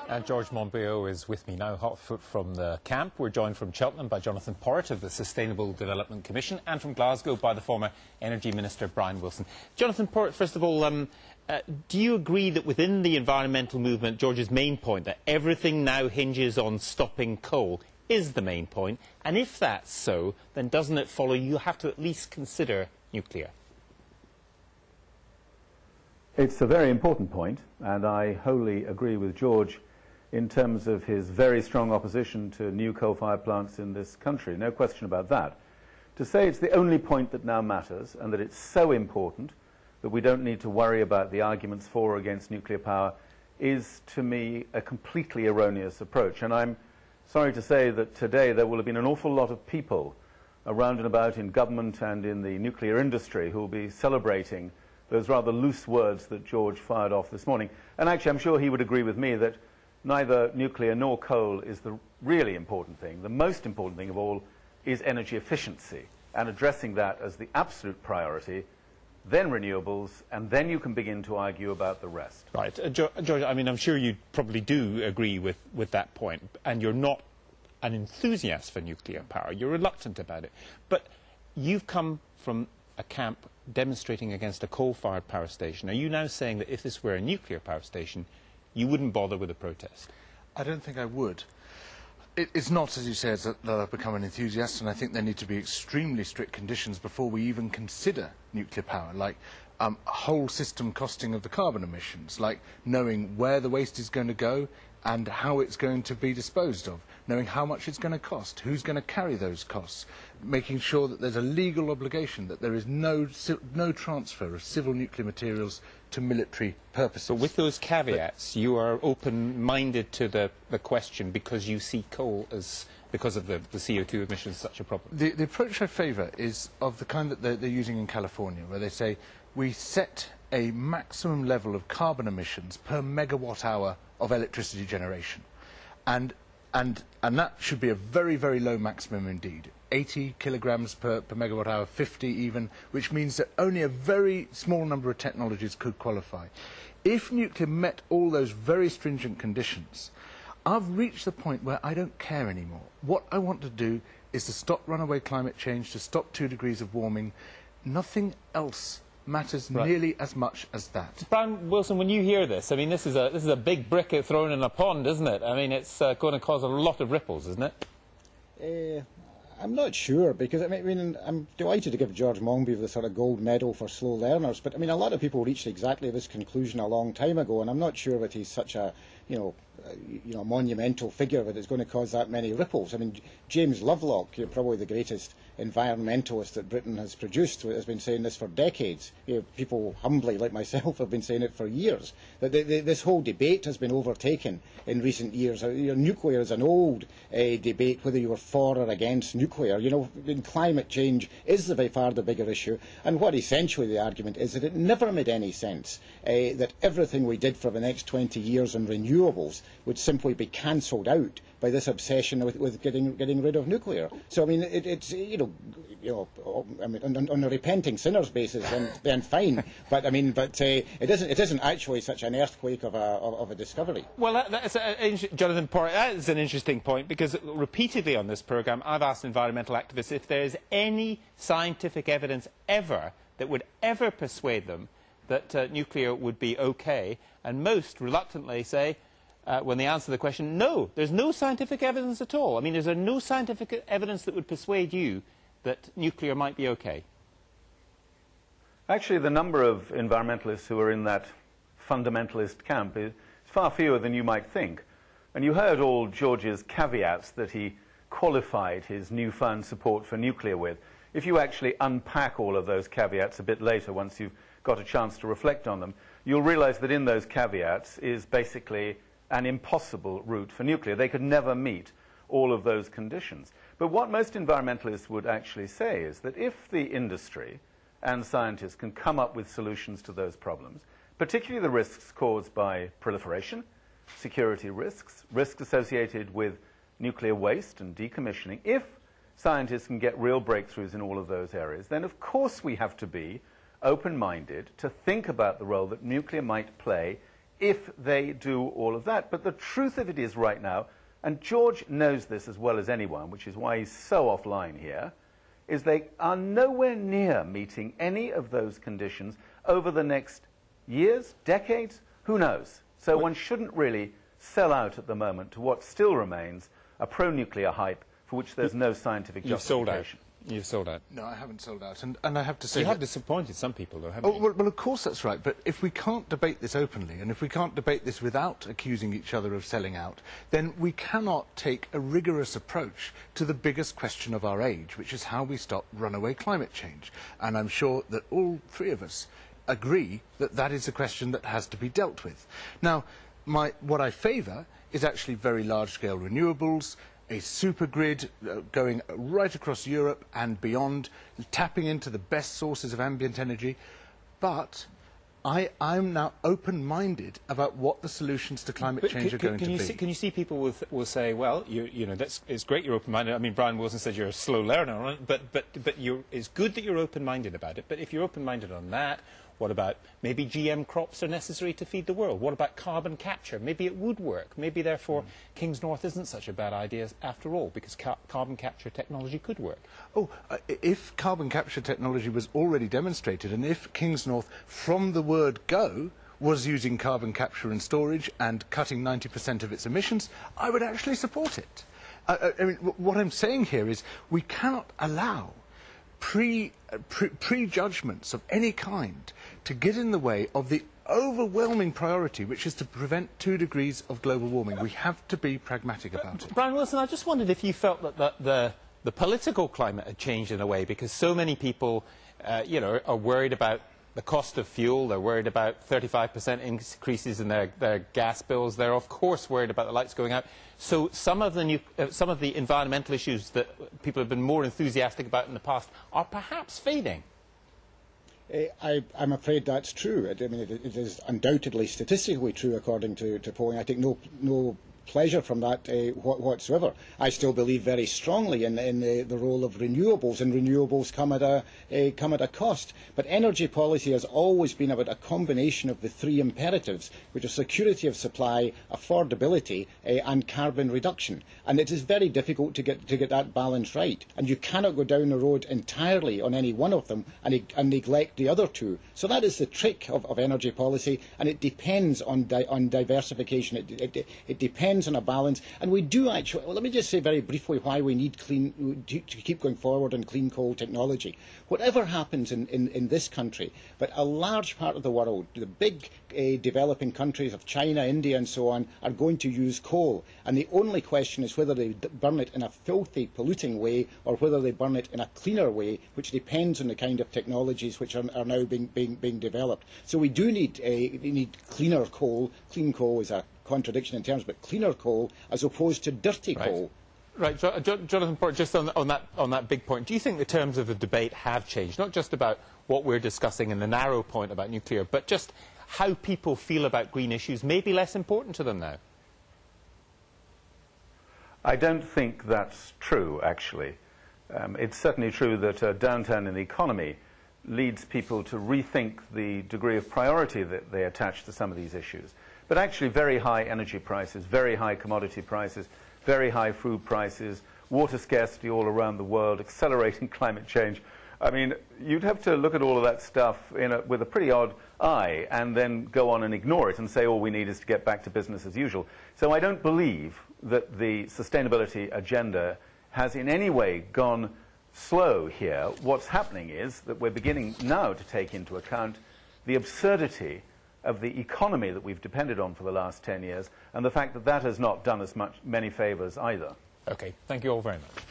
And George Monbiot is with me now, hot foot from the camp. We're joined from Cheltenham by Jonathan Porritt of the Sustainable Development Commission and from Glasgow by the former Energy Minister Brian Wilson. Jonathan Porritt, first of all, do you agree that within the environmental movement, George's main point, that everything now hinges on stopping coal, is the main point? And if that's so, then doesn't it follow you have to at least consider nuclear? It's a very important point, and I wholly agree with George in terms of his very strong opposition to new coal-fired plants in this country. No question about that. To say it's the only point that now matters and that it's so important that we don't need to worry about the arguments for or against nuclear power is, to me, a completely erroneous approach. And I'm sorry to say that today there will have been an awful lot of people around and about in government and in the nuclear industry who will be celebrating those rather loose words that George fired off this morning. And actually, I'm sure he would agree with me that neither nuclear nor coal is the really important thing. The most important thing of all is energy efficiency, and addressing that as the absolute priority, then renewables, and then you can begin to argue about the rest. Right. George, I mean, I'm sure you probably do agree with that point, and you're not an enthusiast for nuclear power. You're reluctant about it. But you've come from a camp demonstrating against a coal-fired power station. Are you now saying that if this were a nuclear power station, you wouldn't bother with a protest? I don't think I would. It's not, as you say, that I've become an enthusiast, and I think there need to be extremely strict conditions before we even consider nuclear power, like whole system costing of the carbon emissions, like knowing where the waste is going to go and how it's going to be disposed of, knowing how much it's going to cost, who's going to carry those costs, making sure that there's a legal obligation, that there is no transfer of civil nuclear materials to military purposes. But with those caveats, you are open-minded to the question because you see coal as, because of the CO2 emissions, such a problem? The approach I favour is of the kind that they're using in California, where they say we set a maximum level of carbon emissions per megawatt hour of electricity generation. And that should be a very, very low maximum indeed. 80 kilograms per megawatt hour, 50 even, which means that only a very small number of technologies could qualify. If nuclear met all those very stringent conditions, I've reached the point where I don't care anymore. What I want to do is to stop runaway climate change, to stop 2 degrees of warming. Nothing else matters nearly as much as that. Brian Wilson, when you hear this, I mean, this is a big brick thrown in a pond, isn't it? I mean, it's going to cause a lot of ripples, isn't it? I'm not sure, because I mean, I'm delighted to give George Monbiot the sort of gold medal for slow learners, but I mean, a lot of people reached exactly this conclusion a long time ago, and I'm not sure that he's such a, monumental figure that it's going to cause that many ripples. I mean, James Lovelock, probably the greatest environmentalist that Britain has produced, has been saying this for decades. People humbly, like myself, have been saying it for years. That this whole debate has been overtaken in recent years. Nuclear is an old debate, whether you were for or against nuclear. In climate change is by far the bigger issue. And what essentially the argument is that it never made any sense that everything we did for the next 20 years on renewables would simply be cancelled out by this obsession with getting rid of nuclear. So I mean, it's I mean, on a repenting sinners basis, then fine. But I mean, it isn't actually such an earthquake of a discovery. Well, Jonathan Porritt, that is an interesting point, because repeatedly on this programme I've asked environmental activists if there is any scientific evidence ever that would ever persuade them that nuclear would be okay, and most reluctantly say, when they answer the question, no, there's no scientific evidence at all. I mean, is there no scientific evidence that would persuade you that nuclear might be okay? Actually, the number of environmentalists who are in that fundamentalist camp is far fewer than you might think. And you heard all George's caveats that he qualified his newfound support for nuclear with. If you actually unpack all of those caveats a bit later, once you've got a chance to reflect on them, you'll realize that in those caveats is basically an impossible route for nuclear. They could never meet all of those conditions. But what most environmentalists would actually say is that if the industry and scientists can come up with solutions to those problems, particularly the risks caused by proliferation, security risks, risks associated with nuclear waste and decommissioning, if scientists can get real breakthroughs in all of those areas, then of course we have to be open-minded to think about the role that nuclear might play if they do all of that. But the truth of it is right now, and George knows this as well as anyone, which is why he's so offline here, is they are nowhere near meeting any of those conditions over the next years, decades, who knows. So one shouldn't really sell out at the moment to what still remains a pro-nuclear hype for which there's no scientific justification. You've sold out. No, I haven't sold out. And I have to say... You have disappointed some people, though, haven't you? Well, of course that's right. But if we can't debate this openly, and if we can't debate this without accusing each other of selling out, then we cannot take a rigorous approach to the biggest question of our age, which is how we stop runaway climate change. And I'm sure that all three of us agree that that is a question that has to be dealt with. Now, what I favour is actually very large-scale renewables, a supergrid going right across Europe and beyond, tapping into the best sources of ambient energy. But I'm now open-minded about what the solutions to climate change are going to be. Can you see people will say, well, you know, it's great you're open-minded. I mean, Brian Wilson said you're a slow learner, right? But it's good that you're open-minded about it. But if you're open-minded on that, what about maybe GM crops are necessary to feed the world? What about carbon capture? Maybe it would work. Maybe, therefore, King's North isn't such a bad idea after all, because carbon capture technology could work. Oh, if carbon capture technology was already demonstrated, and if King's North, from the word go, was using carbon capture and storage and cutting 90% of its emissions, I would actually support it. I mean, what I'm saying here is we cannot allow prejudgments of any kind to get in the way of the overwhelming priority, which is to prevent 2 degrees of global warming. We have to be pragmatic about it. Brian Wilson, I just wondered if you felt that the political climate had changed in a way, because so many people, you know, are worried about the cost of fuel. They're worried about 35% increases in their gas bills. They're, of course, worried about the lights going out. So some of the environmental issues that people have been more enthusiastic about in the past are perhaps fading. I'm afraid that's true. I mean, it is undoubtedly statistically true, according to polling. I take no pleasure from that whatsoever. I still believe very strongly in the role of renewables, and renewables come at a cost. But energy policy has always been about a combination of the 3 imperatives, which are security of supply, affordability, and carbon reduction. And it is very difficult to get that balance right. And you cannot go down the road entirely on any one of them and neglect the other 2. So that is the trick of energy policy, and it depends on diversification. It depends on a balance, and we do actually. Well, let me just say very briefly why we need to keep going forward on clean coal technology. Whatever happens in this country, but a large part of the world, the big developing countries of China, India and so on, are going to use coal, and the only question is whether they burn it in a filthy, polluting way or whether they burn it in a cleaner way, which depends on the kind of technologies which are now being developed. So we do need cleaner coal. Clean coal is a contradiction in terms, but cleaner coal as opposed to dirty coal. Right, Jonathan Porritt, just on that big point, do you think the terms of the debate have changed? Not just about what we're discussing in the narrow point about nuclear, but just how people feel about green issues may be less important to them now? I don't think that's true, actually. It's certainly true that a downturn in the economy leads people to rethink the degree of priority that they attach to some of these issues. But actually very high energy prices, very high commodity prices, very high food prices, water scarcity all around the world, accelerating climate change. I mean, you'd have to look at all of that stuff with a pretty odd eye and then go on and ignore it and say all we need is to get back to business as usual. So I don't believe that the sustainability agenda has in any way gone slow here. What's happening is that we're beginning now to take into account the absurdity of the economy that we've depended on for the last 10 years, and the fact that that has not done us many favours either. Okay, thank you all very much.